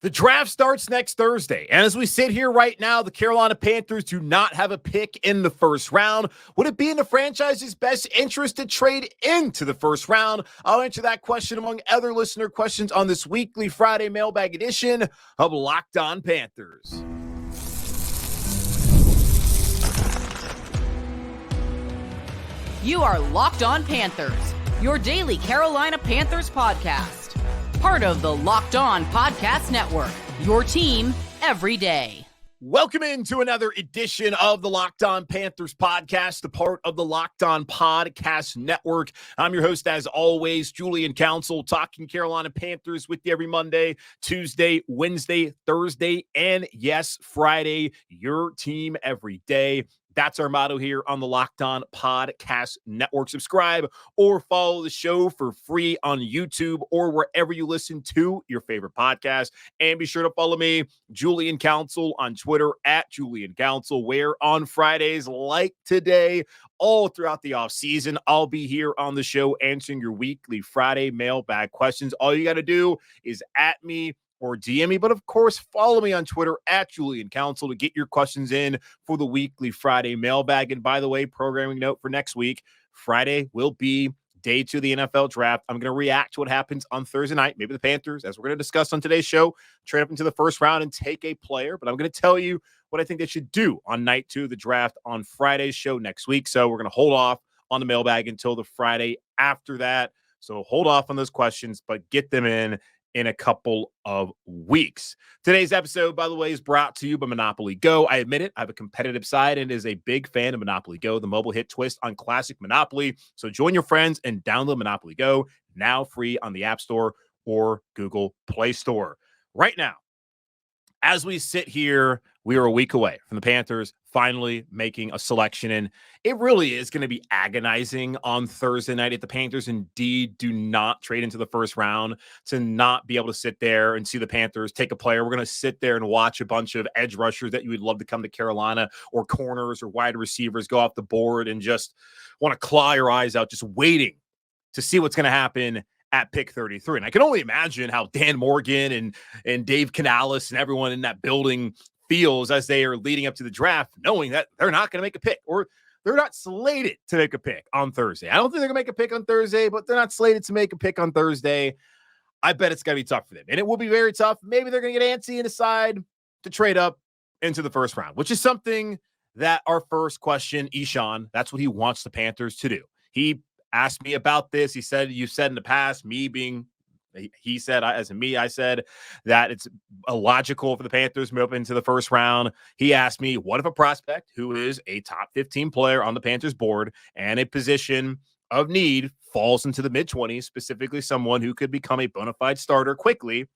The draft starts next Thursday, and as we sit here right now, the Carolina Panthers do not have a pick in the first round. Would it be in the franchise's best interest to trade into the first round? I'll answer that question among other listener questions on this weekly Friday Mailbag edition of Locked On Panthers. You are Locked On Panthers, your daily Carolina Panthers podcast. Part of the Locked On Podcast Network, your team every day. Welcome into another edition of the Locked On Panthers podcast, a part of the Locked On Podcast Network. I'm your host, as always, Julian Council, talking Carolina Panthers with you every Monday, Tuesday, Wednesday, Thursday, and yes, Friday, your team every day. That's our motto here on the Locked On Podcast Network. Subscribe or follow the show for free on YouTube or wherever you listen to your favorite podcast. And be sure to follow me, Julian Council, on Twitter at Julian Council, where on Fridays like today, all throughout the offseason, I'll be here on the show answering your weekly Friday mailbag questions. All you got to do is at me or DM me, but of course, follow me on Twitter at Julian Council to get your questions in for the weekly Friday mailbag. And by the way, programming note for next week, Friday will be day 2 of the NFL draft. I'm going to react to what happens on Thursday night. Maybe the Panthers, as we're going to discuss on today's show, trade up into the first round and take a player. But I'm going to tell you what I think they should do on night 2 of the draft on Friday's show next week. So we're going to hold off on the mailbag until the Friday after that. So hold off on those questions, but get them in a couple of weeks. Today's episode, by the way, is brought to you by Monopoly Go. I admit it, I have a competitive side and is a big fan of Monopoly Go, the mobile hit twist on classic Monopoly. So join your friends and download Monopoly Go, now free on the App Store or Google Play Store. Right now, as we sit here, we are a week away from the Panthers finally making a selection, and it really is going to be agonizing on Thursday night if the Panthers indeed do not trade into the first round, to not be able to sit there and see the Panthers take a player. We're going to sit there and watch a bunch of edge rushers that you would love to come to Carolina, or corners or wide receivers go off the board, and just want to claw your eyes out, just waiting to see what's going to happen at pick 33. And I can only imagine how Dan Morgan and Dave Canales and everyone in that building feels as they are leading up to the draft, knowing that they're not going to make a pick, or they're not slated to make a pick on Thursday. I don't think they're going to make a pick on Thursday, but they're not slated to make a pick on Thursday. I bet it's going to be tough for them, and it will be very tough. Maybe they're going to get antsy and decide to trade up into the first round, which is something that our first question, Ishan, that's what he wants the Panthers to do. He asked me about this. He said, you said in the past, he said, as in me, I said that it's illogical for the Panthers to move up into the first round. He asked me, what if a prospect who is a top 15 player on the Panthers board and a position of need falls into the mid-20s, specifically someone who could become a bona fide starter quickly,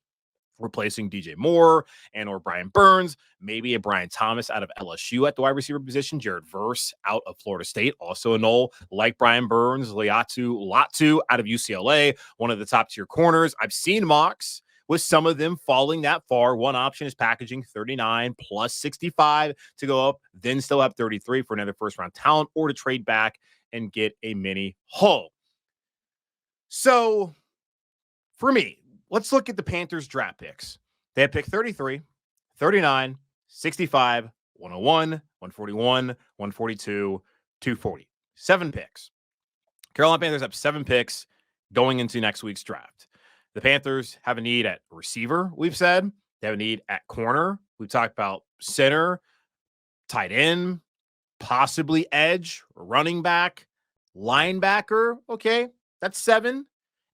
replacing DJ Moore and or Brian Burns, maybe a Brian Thomas out of LSU at the wide receiver position, Jared Verse out of Florida State, also a null like Brian Burns, Latu out of UCLA, one of the top tier corners. I've seen mocks with some of them falling that far. One option is packaging 39 plus 65 to go up, then still have 33 for another first round talent, or to trade back and get a mini haul. So for me, let's look at the Panthers draft picks. They have pick 33, 39, 65, 101, 141, 142, 240. 7 picks. Carolina Panthers have 7 picks going into next week's draft. The Panthers have a need at receiver, we've said. They have a need at corner. We've talked about center, tight end, possibly edge, running back, linebacker. Okay, that's 7.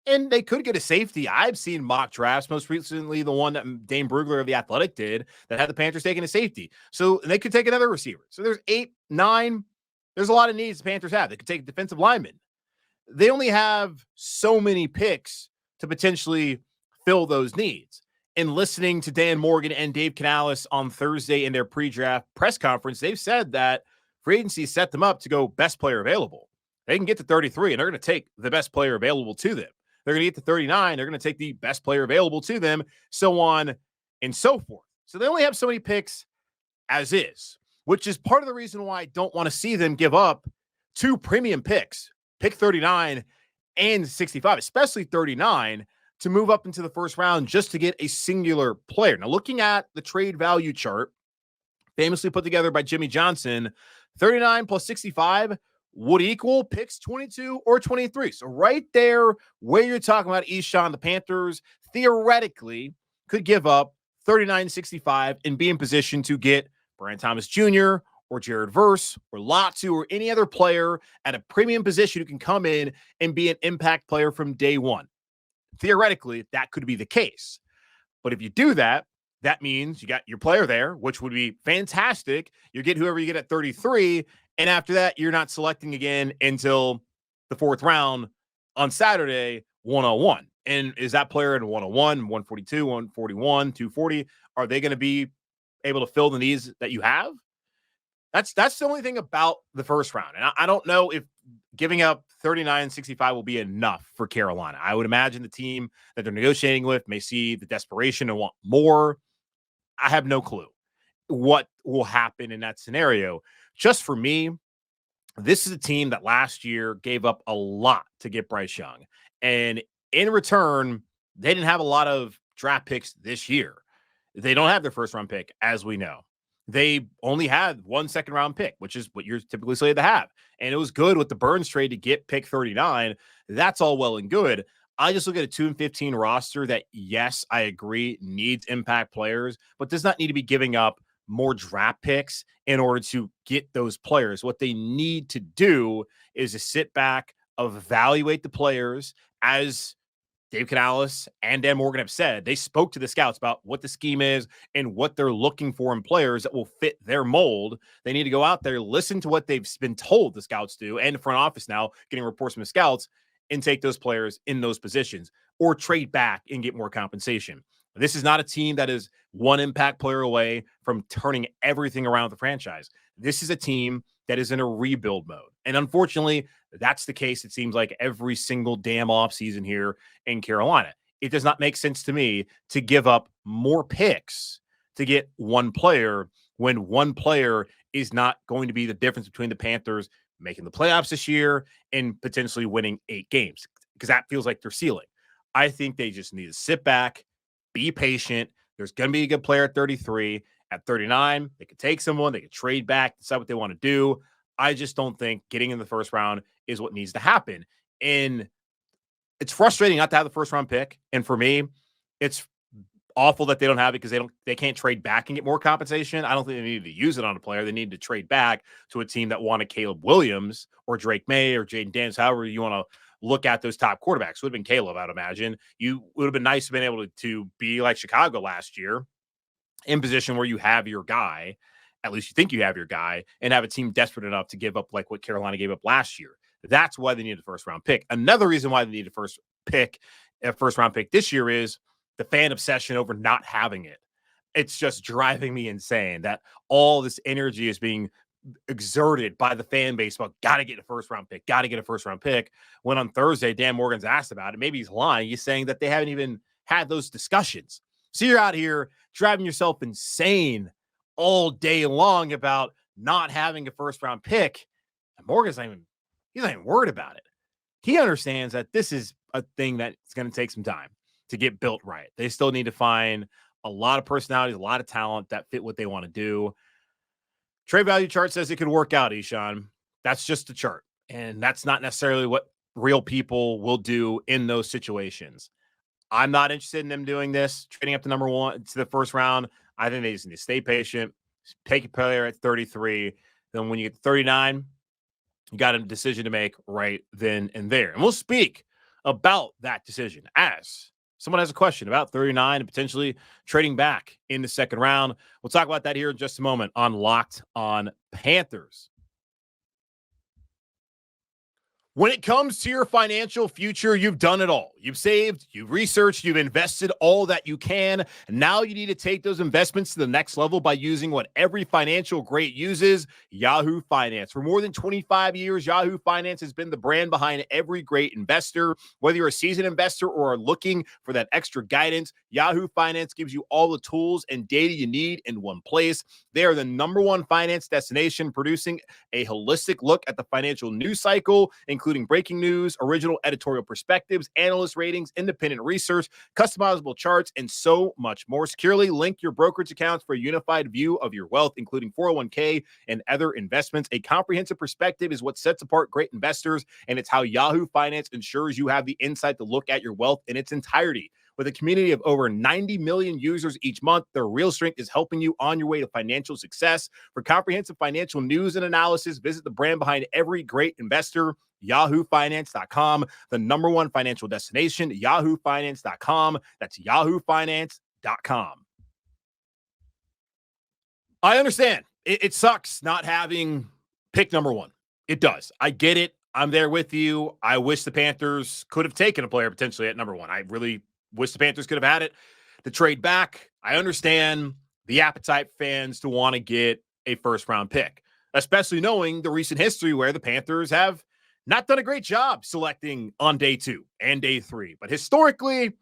And they could get a safety. I've seen mock drafts, most recently the one that Dane Brugler of The Athletic did, that had the Panthers taking a safety. So they could take another receiver. So there's 8, 9. There's a lot of needs the Panthers have. They could take a defensive lineman. They only have so many picks to potentially fill those needs. And listening to Dan Morgan and Dave Canales on Thursday in their pre-draft press conference, they've said that free agency set them up to go best player available. They can get to 33, and they're going to take the best player available to them. They're going to get to 39. They're going to take the best player available to them, so on and so forth. So they only have so many picks as is, which is part of the reason why I don't want to see them give up 2 premium picks, pick 39 and 65, especially 39, to move up into the first round just to get a singular player. Now, looking at the trade value chart, famously put together by Jimmy Johnson, 39 plus 65 would equal picks 22 or 23. So right there, where you're talking about Eshawn, the Panthers theoretically could give up 39-65 and be in position to get Brian Thomas Jr. or Jared Verse or Latu or any other player at a premium position who can come in and be an impact player from day one. Theoretically, that could be the case. But if you do that, that means you got your player there, which would be fantastic. You get whoever you get at 33, and after that, you're not selecting again until the fourth round on Saturday, 101. And is that player at 101, 142, 141, 240? Are they going to be able to fill the needs that you have? That's the only thing about the first round. And I don't know if giving up 39-65 will be enough for Carolina. I would imagine the team that they're negotiating with may see the desperation and want more. I have no clue what will happen in that scenario. Just for me, this is a team that last year gave up a lot to get Bryce Young. And in return, they didn't have a lot of draft picks this year. They don't have their first round pick, as we know. They only had 1 second round pick, which is what you're typically slated to have. And it was good with the Burns trade to get pick 39. That's all well and good. I just look at a 2-15 roster that, yes, I agree, needs impact players, but does not need to be giving up more draft picks in order to get those players. What they need to do is to sit back, evaluate the players, as Dave Canales and Dan Morgan have said. They spoke to the scouts about what the scheme is and what they're looking for in players that will fit their mold. They need to go out there, listen to what they've been told the scouts do, and the front office now getting reports from the scouts, and take those players in those positions or trade back and get more compensation. This is not a team that is one impact player away from turning everything around the franchise. This is a team that is in a rebuild mode. And unfortunately, that's the case, it seems like, every single damn offseason here in Carolina. It does not make sense to me to give up more picks to get one player when one player is not going to be the difference between the Panthers making the playoffs this year and potentially winning 8 games, because that feels like their ceiling. I think they just need to sit back, be patient. There's going to be a good player at 33. At 39, they could take someone, they could trade back, decide what they want to do. I just don't think getting in the first round is what needs to happen. And it's frustrating not to have the first round pick. And for me, it's awful that they don't have it because they can't trade back and get more compensation. I don't think they need to use it on a player. They need to trade back to a team that wanted Caleb Williams or Drake May or Jaden Daniels, however you want to look at those top quarterbacks. It would have been Caleb, I'd imagine. You would have been nice to have been able to be like Chicago last year, in position where you have your guy, at least you think you have your guy, and have a team desperate enough to give up like what Carolina gave up last year. That's why they need a first round pick. Another reason why they need a first round pick this year is the fan obsession over not having it. It's just driving me insane that all this energy is being exerted by the fan base about got to get a first round pick. When on Thursday, Dan Morgan's asked about it. Maybe he's lying. He's saying that they haven't even had those discussions. So you're out here driving yourself insane all day long about not having a first round pick. And Morgan's not even worried about it. He understands that this is a thing that's going to take some time to get built right. They still need to find a lot of personalities, a lot of talent that fit what they want to do. Trade value chart says it could work out, Eshawn. That's just a chart. And that's not necessarily what real people will do in those situations. I'm not interested in them doing this, trading up to number 1 to the first round. I think they just need to stay patient, take a player at 33. Then when you get to 39, you got a decision to make right then and there. And we'll speak about that decision as someone has a question about 39 and potentially trading back in the second round. We'll talk about that here in just a moment on Locked on Panthers. When it comes to your financial future, you've done it all. You've saved, you've researched, you've invested all that you can. And now you need to take those investments to the next level by using what every financial great uses, Yahoo Finance. For more than 25 years, Yahoo Finance has been the brand behind every great investor. Whether you're a seasoned investor or are looking for that extra guidance, Yahoo Finance gives you all the tools and data you need in one place. They are the #1 finance destination, producing a holistic look at the financial news cycle, including including breaking news, original editorial perspectives, analyst ratings, independent research, customizable charts, and so much more. Securely link your brokerage accounts for a unified view of your wealth, including 401k and other investments. A comprehensive perspective is what sets apart great investors, and it's how Yahoo Finance ensures you have the insight to look at your wealth in its entirety. With a community of over 90 million users each month, their real strength is helping you on your way to financial success. For comprehensive financial news and analysis, visit the brand behind every great investor, yahoofinance.com, the number one financial destination, yahoofinance.com. That's yahoofinance.com. I understand. It sucks not having pick number one. It does. I get it. I'm there with you. I wish the Panthers could have taken a player potentially at number one. I really wish the Panthers could have had it to trade back. I understand the appetite for fans to want to get a first-round pick, especially knowing the recent history where the Panthers have not done a great job selecting on day 2 and day 3. But historically,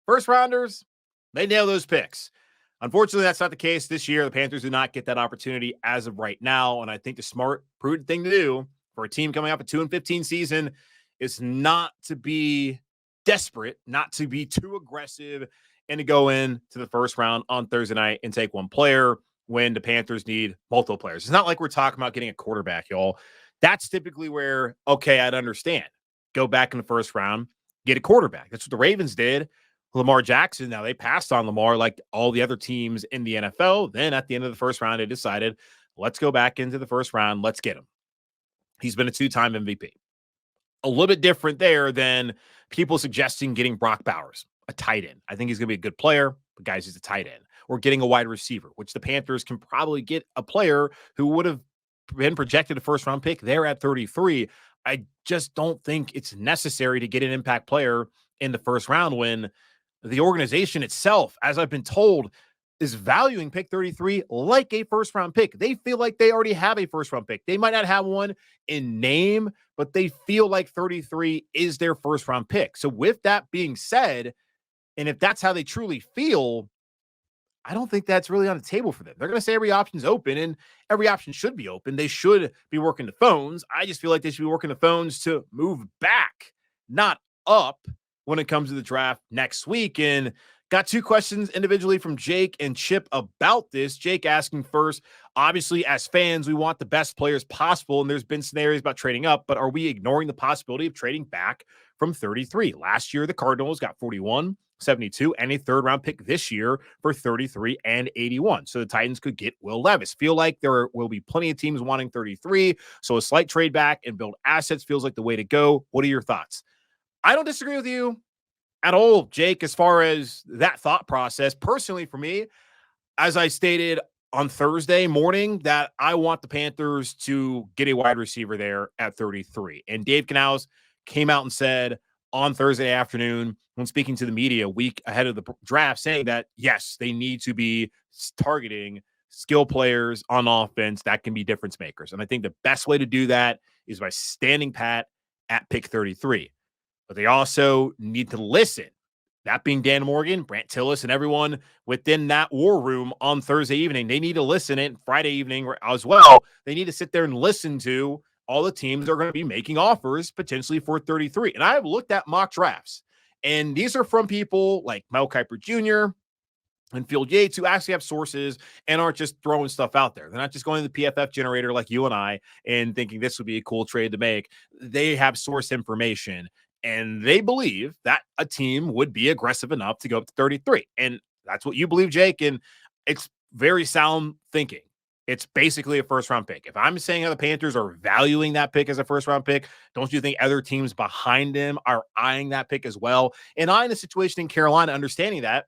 first-rounders, they nail those picks. Unfortunately, that's not the case this year. The Panthers do not get that opportunity as of right now, and I think the smart, prudent thing to do for a team coming up a 2-15 season is not to be desperate, not to be too aggressive, and to go in to the first round on Thursday night and take one player when the Panthers need multiple players. It's not like we're talking about getting a quarterback, y'all. That's typically where, okay, I'd understand. Go back in the first round, get a quarterback. That's what the Ravens did. Lamar Jackson, now they passed on Lamar like all the other teams in the NFL. Then at the end of the first round, they decided, let's go back into the first round. Let's get him. He's been a 2-time MVP. A little bit different there than people suggesting getting Brock Bowers, a tight end. I think he's going to be a good player, but guys, he's a tight end. Or getting a wide receiver, which the Panthers can probably get a player who would have been projected a first-round pick there at 33. I just don't think it's necessary to get an impact player in the first round when the organization itself, as I've been told, is valuing pick 33 like a first-round pick. They feel like they already have a first-round pick. They might not have one in name, but they feel like 33 is their first-round pick. So with that being said, and if that's how they truly feel, I don't think that's really on the table for them. They're going to say every option's open, and every option should be open. They should be working the phones. I just feel like they should be working the phones to move back, not up, when it comes to the draft next week. And got 2 questions individually from Jake and Chip about this. Jake asking first, obviously, as fans, we want the best players possible, and there's been scenarios about trading up, but are we ignoring the possibility of trading back from 33? Last year, the Cardinals got 41, 72, and a third-round pick this year for 33 and 81. So the Titans could get Will Levis. Feel like there will be plenty of teams wanting 33, so a slight trade back and build assets feels like the way to go. What are your thoughts? I don't disagree with you at all, Jake, as far as that thought process. Personally, for me, as I stated on Thursday morning, that I want the Panthers to get a wide receiver there at 33. And Dave Canales came out and said on Thursday afternoon, when speaking to the media a week ahead of the draft, saying that, yes, they need to be targeting skill players on offense that can be difference makers. And I think the best way to do that is by standing pat at pick 33. But they also need to listen. That being Dan Morgan, Brant Tillis, and everyone within that war room on Thursday evening. They need to listen, and Friday evening as well. They need to sit there and listen to all the teams that are going to be making offers potentially for 33. And I have looked at mock drafts, and these are from people like Mel Kiper Jr. and Field Yates, who actually have sources and aren't just throwing stuff out there. They're not just going to the PFF generator like you and I and thinking this would be a cool trade to make. They have source information. And they believe that a team would be aggressive enough to go up to 33. And that's what you believe, Jake. And it's very sound thinking. It's basically a first-round pick. If I'm saying how the Panthers are valuing that pick as a first-round pick, don't you think other teams behind them are eyeing that pick as well? And I, in a situation in Carolina, understanding that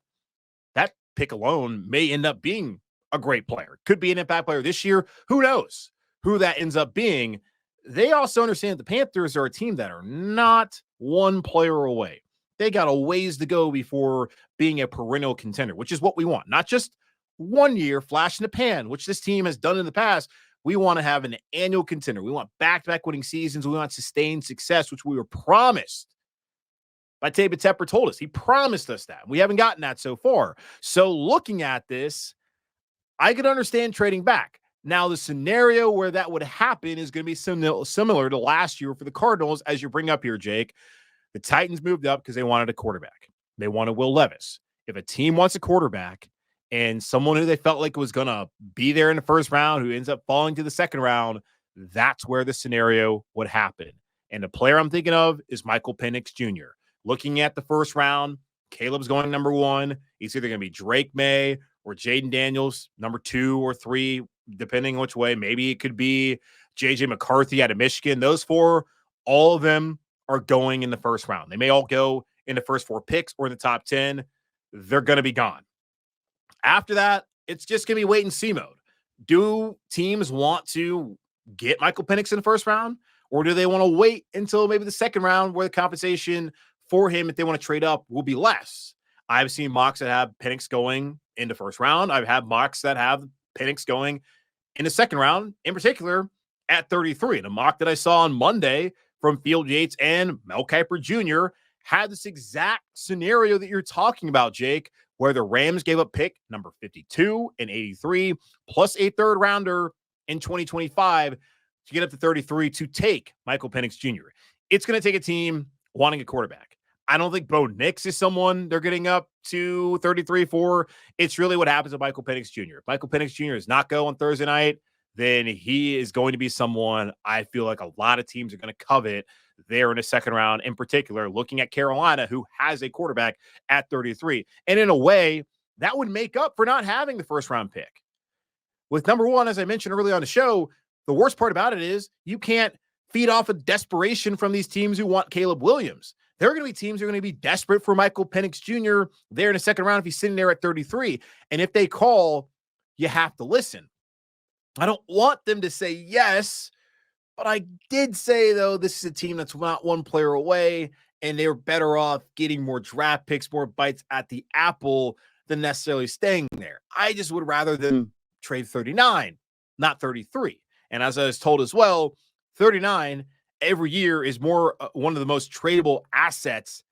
pick alone may end up being a great player. Could be an impact player this year. Who knows who that ends up being? They also understand the Panthers are a team that are not one player away. They got a ways to go before being a perennial contender, which is what we want. Not just 1 year flash in the pan, which this team has done in the past. We want to have an annual contender. We want back-to-back winning seasons. We want sustained success, which we were promised by David Tepper told us. He promised us that. We haven't gotten that so far. So looking at this, I could understand trading back. Now, the scenario where that would happen is going to be similar to last year for the Cardinals, as you bring up here, Jake. The Titans moved up because they wanted a quarterback. They wanted Will Levis. If a team wants a quarterback and someone who they felt like was going to be there in the first round who ends up falling to the second round, that's where the scenario would happen. And the player I'm thinking of is Michael Penix Jr. Looking at the first round, Caleb's going number 1. It's either going to be Drake May or Jaden Daniels, number 2 or 3, depending which way. Maybe it could be J.J. McCarthy out of Michigan. Those 4, all of them are going in the first round. They may all go in the first 4 picks or in the top 10. They're going to be gone. After that, it's just going to be wait and see mode. Do teams want to get Michael Penix in the first round, or do they want to wait until maybe the second round where the compensation for him, if they want to trade up, will be less? I've seen mocks that have Penix going in the first round. I've had mocks that have Penix going in the second round, in particular at 33. The mock that I saw on Monday from Field Yates and Mel Kiper Jr. had this exact scenario that you're talking about, Jake, where the Rams gave up pick number 52 and 83, plus a third rounder in 2025 to get up to 33 to take Michael Penix Jr. It's going to take a team wanting a quarterback. I don't think Bo Nix is someone they're getting up to 33 for. It's really what happens with Michael Penix Jr. If Michael Penix Jr. does not go on Thursday night, then he is going to be someone I feel like a lot of teams are going to covet there in the second round, in particular, looking at Carolina, who has a quarterback at 33. And in a way, that would make up for not having the first round pick. With number 1, as I mentioned earlier on the show, the worst part about it is you can't feed off of desperation from these teams who want Caleb Williams. There are going to be teams who are going to be desperate for Michael Penix Jr. there in the second round if he's sitting there at 33. And if they call, you have to listen. I don't want them to say yes, but I did say, though, this is a team that's not one player away, and they're better off getting more draft picks, more bites at the apple than necessarily staying there. I just would rather them trade 39, not 33. And as I was told as well, 39 every year is more one of the most tradable assets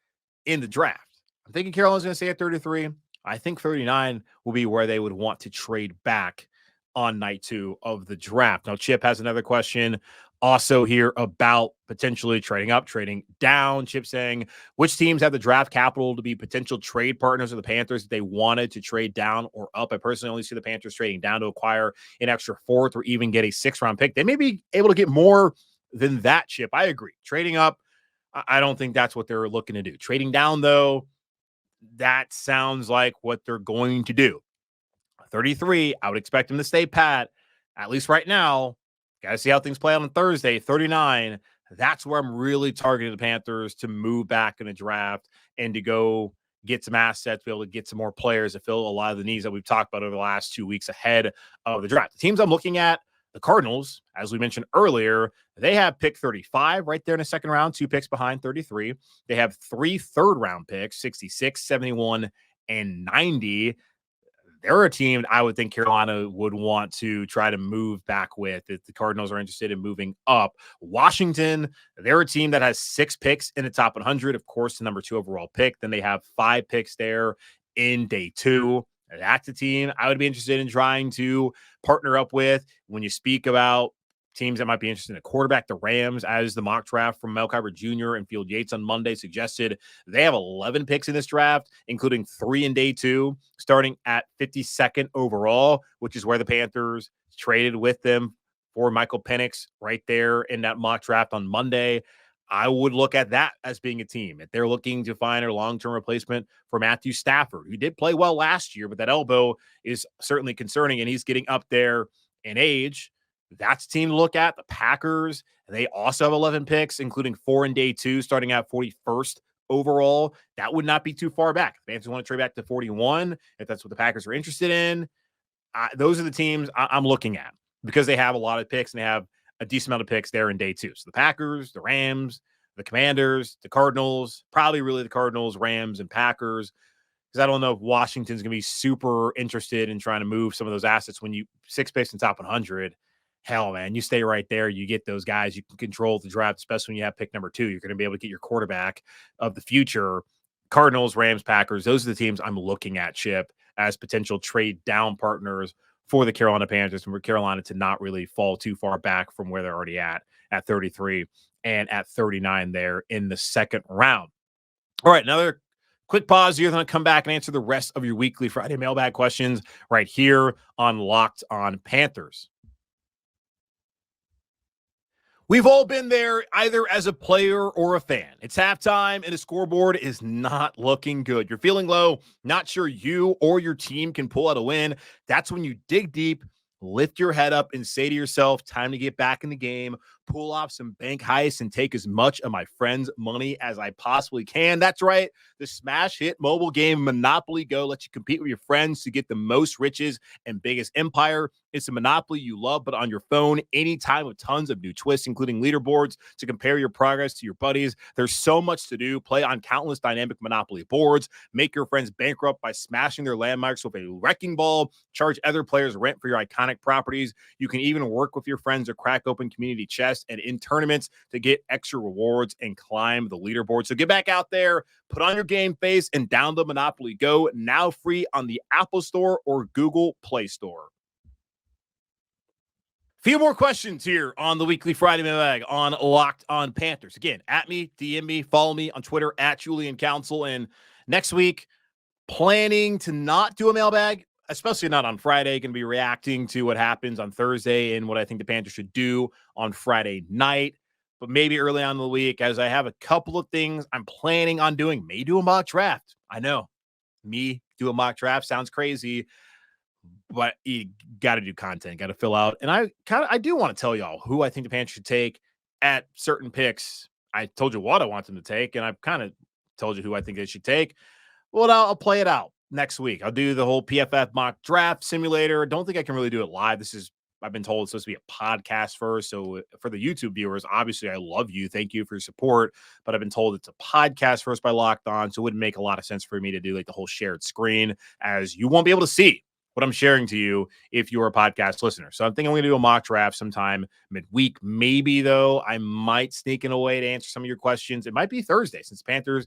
in the draft. I'm thinking Carolina's going to stay at 33. I think 39 will be where they would want to trade back on night 2 of the draft. Now, Chip has another question also here about potentially trading up, trading down. Chip saying, which teams have the draft capital to be potential trade partners of the Panthers if they wanted to trade down or up? I personally only see the Panthers trading down to acquire an extra 4th or even get a 6th-round pick. They may be able to get more than that, Chip. I agree. Trading up, I don't think that's what they're looking to do. Trading down, though, that sounds like what they're going to do. 33, I would expect them to stay pat, at least right now. Got to see how things play out on Thursday. 39, that's where I'm really targeting the Panthers to move back in the draft and to go get some assets, be able to get some more players to fill a lot of the needs that we've talked about over the last 2 weeks ahead of the draft. The teams I'm looking at, the Cardinals, as we mentioned earlier, they have pick 35 right there in the second round, 2 picks behind 33. They have 3 third-round picks, 66, 71, and 90. They're a team I would think Carolina would want to try to move back with if the Cardinals are interested in moving up. Washington, they're a team that has 6 picks in the top 100, of course, the number 2 overall pick. Then they have 5 picks there in day 2. That's a team I would be interested in trying to partner up with. When you speak about teams that might be interested in a quarterback, the Rams, as the mock draft from Mel Kiper Jr. and Field Yates on Monday suggested, they have 11 picks in this draft, including 3 in day 2, starting at 52nd overall, which is where the Panthers traded with them for Michael Penix right there in that mock draft on Monday. I would look at that as being a team. If they're looking to find a long-term replacement for Matthew Stafford, who did play well last year, but that elbow is certainly concerning, and he's getting up there in age. That's a team to look at. The Packers, they also have 11 picks, including 4 in day 2, starting at 41st overall. That would not be too far back. If the Panthers want to trade back to 41, if that's what the Packers are interested in, those are the teams I'm looking at because they have a lot of picks and they have a decent amount of picks there in day 2. So the Packers, the Rams, the Commanders, the Cardinals, probably really the Cardinals, Rams, and Packers. Because I don't know if Washington's going to be super interested in trying to move some of those assets when you 6 picks in top 100. Hell, man, you stay right there. You get those guys. You can control the draft, especially when you have pick number 2. You're going to be able to get your quarterback of the future. Cardinals, Rams, Packers, those are the teams I'm looking at, Chip, as potential trade down partners for the Carolina Panthers and for Carolina to not really fall too far back from where they're already at 33 and at 39 there in the second round. All right, another quick pause here. Then I'll come back and answer the rest of your weekly Friday mailbag questions right here on Locked on Panthers. We've all been there either as a player or a fan. It's halftime and the scoreboard is not looking good. You're feeling low, not sure you or your team can pull out a win. That's when you dig deep, lift your head up and say to yourself, time to get back in the game, pull off some bank heists and take as much of my friends' money as I possibly can. That's right. The smash hit mobile game Monopoly Go lets you compete with your friends to get the most riches and biggest empire. It's a Monopoly you love, but on your phone, anytime with tons of new twists, including leaderboards to compare your progress to your buddies. There's so much to do. Play on countless dynamic Monopoly boards. Make your friends bankrupt by smashing their landmarks with a wrecking ball. Charge other players rent for your iconic properties. You can even work with your friends to crack open community chests and in tournaments to get extra rewards and climb the leaderboard. So get back out there, put on your game face, and download Monopoly Go, now free on the Apple Store or Google Play Store. Few more questions here on the weekly Friday Mailbag on Locked on Panthers. Again, at me, DM me, follow me on Twitter at Julian Council. And next week, planning to not do a mailbag, especially not on Friday. Going to be reacting to what happens on Thursday and what I think the Panthers should do on Friday night. But maybe early on in the week, as I have a couple of things I'm planning on doing. May do a mock draft. I know, me do a mock draft sounds crazy, but you got to do content, got to fill out. And I do want to tell y'all who I think the Panthers should take at certain picks. I told you what I want them to take, and I've kind of told you who I think they should take. Well, I'll play it out next week. I'll do the whole PFF mock draft simulator. I don't think I can really do it live. I've been told it's supposed to be a podcast first. So for the YouTube viewers, obviously I love you. Thank you for your support. But I've been told it's a podcast first by Locked On. So it wouldn't make a lot of sense for me to do like the whole shared screen, as you won't be able to see what I'm sharing to you if you're a podcast listener. So I think I'm going to do a mock draft sometime midweek. Maybe, though, I might sneak in a way to answer some of your questions. It might be Thursday, since Panthers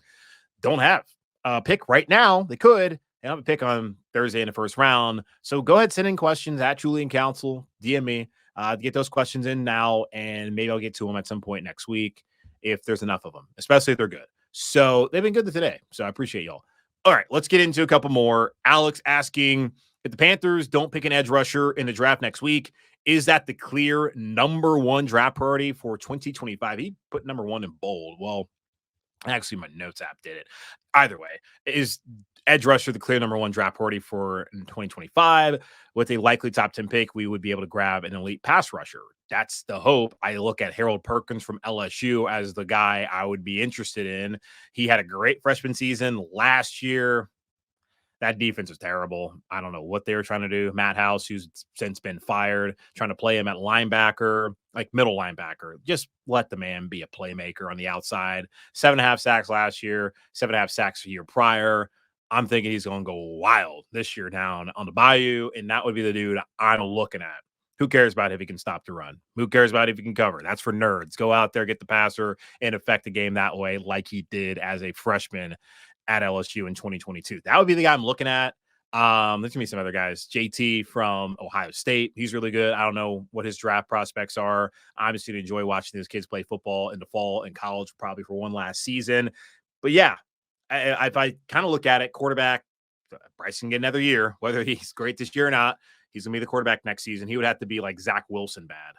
don't have a pick right now. They could. They have a pick on Thursday in the first round. So go ahead, send in questions at Julian Council, DM me, get those questions in now, and maybe I'll get to them at some point next week if there's enough of them, especially if they're good. So they've been good today. So I appreciate y'all. All right, let's get into a couple more. Alex asking, if the Panthers don't pick an edge rusher in the draft next week, is that the clear number one draft priority for 2025? He put number one in bold. Well, actually, my notes app did it. Either way, is edge rusher the clear number one draft priority for 2025? With a likely top 10 pick, we would be able to grab an elite pass rusher. That's the hope. I look at Harold Perkins from LSU as the guy I would be interested in. He had a great freshman season last year. That defense is terrible. I don't know what they were trying to do. Matt House, who's since been fired, trying to play him at linebacker, like middle linebacker. Just let the man be a playmaker on the outside. 7.5 sacks last year, 7.5 sacks a year prior. I'm thinking he's going to go wild this year down on the Bayou, and that would be the dude I'm looking at. Who cares about if he can stop the run? Who cares about if he can cover? That's for nerds. Go out there, get the passer, and affect the game that way like he did as a freshman at LSU in 2022. That would be the guy I'm looking at. There's going to be some other guys. JT from Ohio State. He's really good. I don't know what his draft prospects are. I'm just going to enjoy watching these kids play football in the fall and college, probably for one last season. But yeah, if I kind of look at it, quarterback, Bryce can get another year, whether he's great this year or not. He's going to be the quarterback next season. He would have to be like Zach Wilson bad.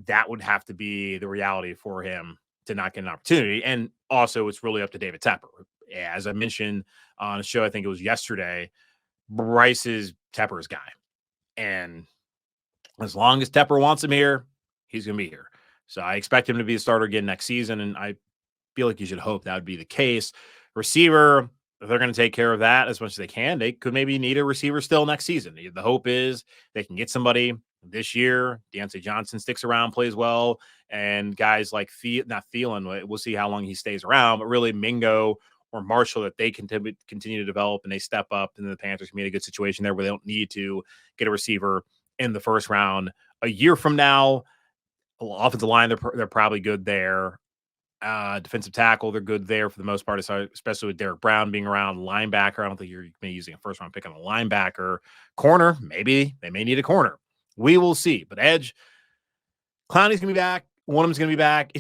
That would have to be the reality for him to not get an opportunity. And also, it's really up to David Tepper. As I mentioned on a show, I think it was yesterday, Bryce is Tepper's guy. And as long as Tepper wants him here, he's going to be here. So I expect him to be the starter again next season. And I feel like you should hope that would be the case. Receiver, they're going to take care of that as much as they can. They could maybe need a receiver still next season. The hope is they can get somebody this year. Deontay Johnson sticks around, plays well. And guys like not Thielen, we'll see how long he stays around, but really Mingo or Marshall, that they continue to develop and they step up, and the Panthers can be in a good situation there where they don't need to get a receiver in the first round. A year from now, offensive line, they're probably good there. Defensive tackle, they're good there for the most part, especially with Derek Brown being around. Linebacker, I don't think you're going to be using a first-round pick on a linebacker. Corner, maybe they may need a corner. We will see. But edge, Clowney's going to be back. One of them's going to be back.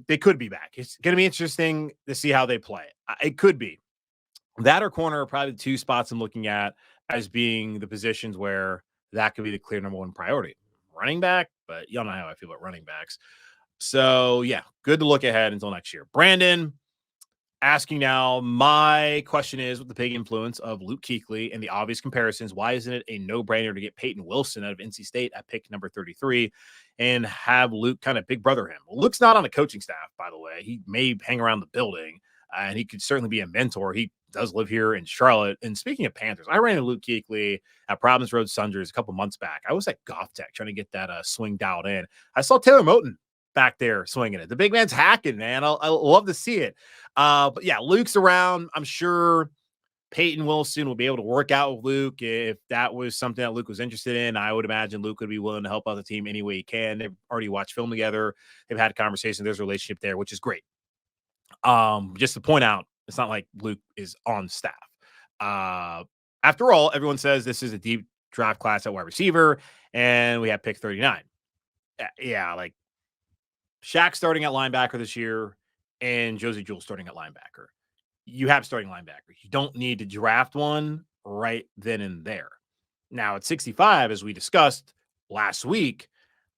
They could be back. It's going to be interesting to see how they play. It could be. That or corner are probably the two spots I'm looking at as being the positions where that could be the clear number one priority. Running back, but y'all know how I feel about running backs. So, yeah, good to look ahead until next year. Brandon asking now, my question is, with the big influence of Luke Kuechly and the obvious comparisons, why isn't it a no-brainer to get Peyton Wilson out of NC State at pick number 33 and have Luke kind of big brother him? Well, Luke's not on the coaching staff, by the way. He may hang around the building, and he could certainly be a mentor. He does live here in Charlotte. And speaking of Panthers, I ran into Luke Kuechly at Providence Road Sunders a couple months back. I was at Golf Tech trying to get that swing dialed in. I saw Taylor Moton back there swinging it. The big man's hacking, man. I'll love to see it. But yeah, Luke's around. I'm sure Peyton Wilson will be able to work out with Luke. If that was something that Luke was interested in, I would imagine Luke would be willing to help out the team any way he can. They've already watched film together. They've had conversations. There's a relationship there, which is great. Just to point out, it's not like Luke is on staff. After all, everyone says this is a deep draft class at wide receiver, and we have pick 39. Yeah, like Shaq starting at linebacker this year and Josie Jewell starting at linebacker. You have starting linebackers. You don't need to draft one right then and there. Now, at 65, as we discussed last week,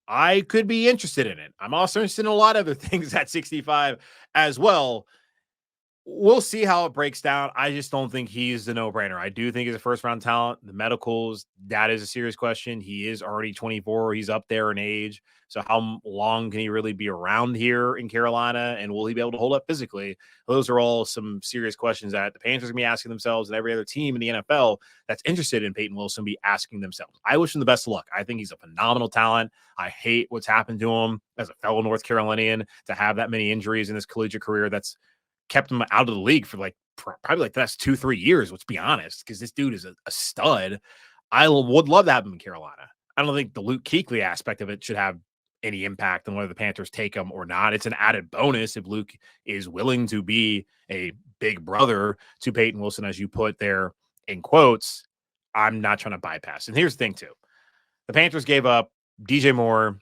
I could be interested in it. I'm also interested in a lot of other things at 65 as well. We'll see how it breaks down. I just don't think he's the no-brainer. I do think he's a first-round talent. The medicals, that is a serious question. He is already 24. He's up there in age. So how long can he really be around here in Carolina, and will he be able to hold up physically? Those are all some serious questions that the Panthers are going to be asking themselves, and every other team in the NFL that's interested in Peyton Wilson be asking themselves. I wish him the best of luck. I think he's a phenomenal talent. I hate what's happened to him as a fellow North Carolinian to have that many injuries in his collegiate career. That's kept him out of the league for probably the last 2-3 years, let's be honest, because this dude is a stud. I would love to have him in Carolina. I don't think the Luke Kuechly aspect of it should have any impact on whether the Panthers take him or not. It's an added bonus if Luke is willing to be a big brother to Peyton Wilson, as you put there in quotes. I'm not trying to bypass. And here's the thing, too. The Panthers gave up DJ Moore,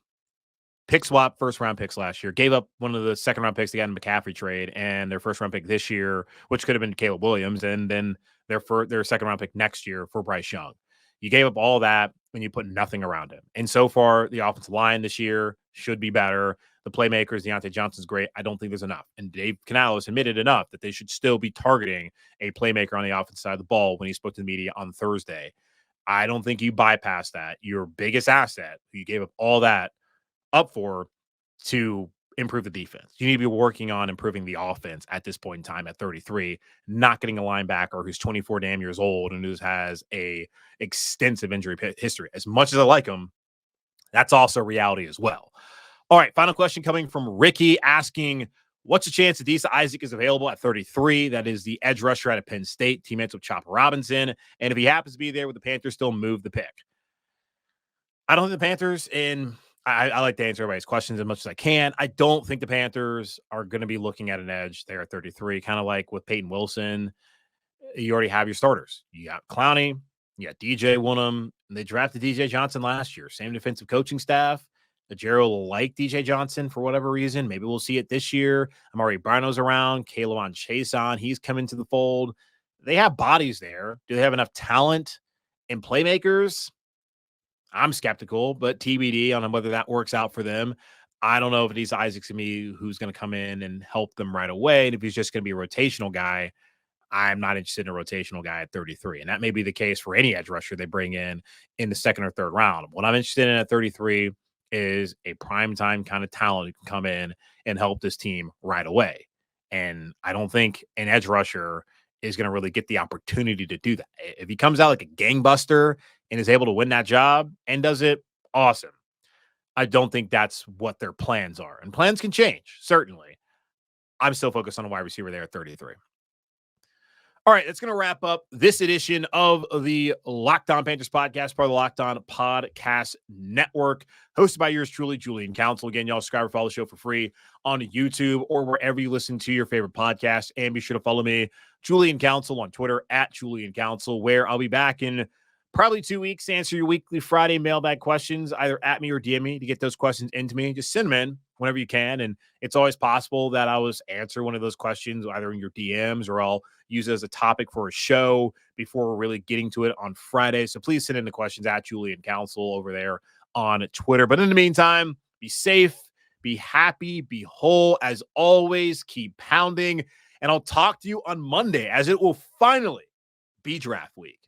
pick swap first-round picks last year, gave up one of the second-round picks they got in the McCaffrey trade, and their first-round pick this year, which could have been Caleb Williams, and then their second-round pick next year for Bryce Young. You gave up all that when you put nothing around him. And so far, the offensive line this year should be better. The playmakers, Deontay Johnson's great. I don't think there's enough. And Dave Canales admitted enough that they should still be targeting a playmaker on the offensive side of the ball when he spoke to the media on Thursday. I don't think you bypass that. Your biggest asset, you gave up all that up for to improve the defense. You need to be working on improving the offense at this point in time at 33, not getting a linebacker who's 24 damn years old and who has a extensive injury history. As much as I like him, that's also reality as well. All right, final question coming from Ricky asking, what's the chance Adisa Isaac is available at 33? That is the edge rusher out of Penn State, teammates with Chopper Robinson. And if he happens to be there, would the Panthers still move the pick? I don't think the Panthers, and I like to answer everybody's questions as much as I can. I don't think the Panthers are going to be looking at an edge there at 33, kind of like with Peyton Wilson. You already have your starters. You got Clowney, you got DJ Woonham, and they drafted DJ Johnson last year. Same defensive coaching staff. Gerald will like DJ Johnson for whatever reason. Maybe we'll see it this year. Amari Brino's around. K'Lavon Chason, he's come into the fold. They have bodies there. Do they have enough talent and playmakers? I'm skeptical, but TBD on whether that works out for them. I don't know if Adisa Isaac's going to be who's going to come in and help them right away. And if he's just going to be a rotational guy, I'm not interested in a rotational guy at 33. And that may be the case for any edge rusher they bring in the second or third round. What I'm interested in at 33 is a primetime kind of talent who can come in and help this team right away. And I don't think an edge rusher is going to really get the opportunity to do that. If he comes out like a gangbuster and is able to win that job and does it, awesome. I don't think that's what their plans are. And plans can change, certainly. I'm still focused on a wide receiver there at 33. All right, that's going to wrap up this edition of the Locked On Panthers podcast, part of the Locked On Podcast Network, hosted by yours truly, Julian Council. Again, y'all subscribe or follow the show for free on YouTube or wherever you listen to your favorite podcast. And be sure to follow me, Julian Council, on Twitter at Julian Council, where I'll be back in probably 2 weeks to answer your weekly Friday mailbag questions, either at me or DM me to get those questions into me. Just send them in whenever you can. And it's always possible that I will answer one of those questions either in your DMs or I'll use it as a topic for a show before we're really getting to it on Friday. So please send in the questions at Julian Council over there on Twitter. But in the meantime, be safe, be happy, be whole. As always, keep pounding. And I'll talk to you on Monday as it will finally be draft week.